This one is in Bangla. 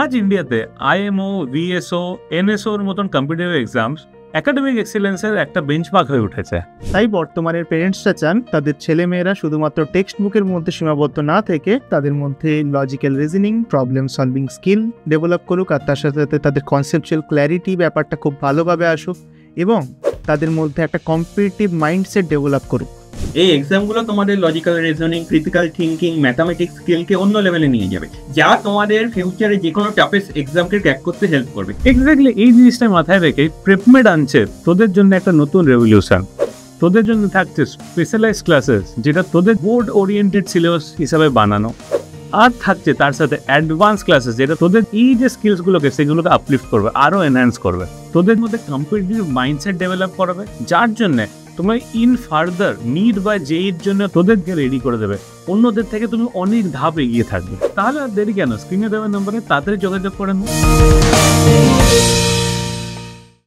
আজ ইন্ডিয়াতে আইএমও, ভিএসও, এনএসওর মতন কম্পিটিটিভ এক্সামস একাডেমিক এক্সিলেন্সের একটা বেঞ্চমার্ক হয়ে উঠেছে। তাই বর্তমানের পেরেন্টসরা চান তাদের ছেলেমেয়েরা শুধুমাত্র টেক্সট বুকের মধ্যে সীমাবদ্ধ না থেকে তাদের মধ্যে logical reasoning, problem solving skill develop করুক, আর তার সাথে সাথে তাদের কনসেপচুয়াল ক্ল্যারিটি ব্যাপারটা খুব ভালোভাবে আসুক এবং তাদের মধ্যে একটা কম্পিটিটিভ মাইন্ডসেট ডেভেলপ করুক। এই এক্সামগুলো তোমাদের logical reasoning, critical thinking, mathematics স্কিলকে অন্য লেভেলে নিয়ে যাবে, যা তোমাদের ফিউচারে যে কোনো টাফেস্ট এক্সামকে ক্র্যাক করতে হেল্প করবে। এক্স্যাক্টলি এই জিনিসটা মাথায় রেখে প্রেপমেড আনছে তোদের জন্য একটা নতুন রেভলিউশন। তোদের জন্য থাকছে স্পেশালাইজড ক্লাসেস, যেটা তোদের বোর্ড ওরিয়েন্টেড সিলেবাস হিসাবে বানানো, আর থাকছে তার সাথে অ্যাডভান্স ক্লাসেস, যেটা তোদের এই যে স্কিলসগুলোকে সেগুলোকে আপলিফ্ট করবে, আরও এনহ্যান্স করবে, তোদের মধ্যে কম্পিটিটিভ মাইন্ডসেট ডেভেলপ করবে, যার জন্য তোমার ইন ফার্দার নিট বা জেইর জন্য তোদেরকে রেডি করে দেবে। অন্যদের থেকে তুমি অনেক ধাপ এগিয়ে থাকবে। তাহলে আর দেরি কেন, স্ক্রিনে দেওয়ার নম্বরে তাড়াতাড়ি যোগাযোগ করে নাও।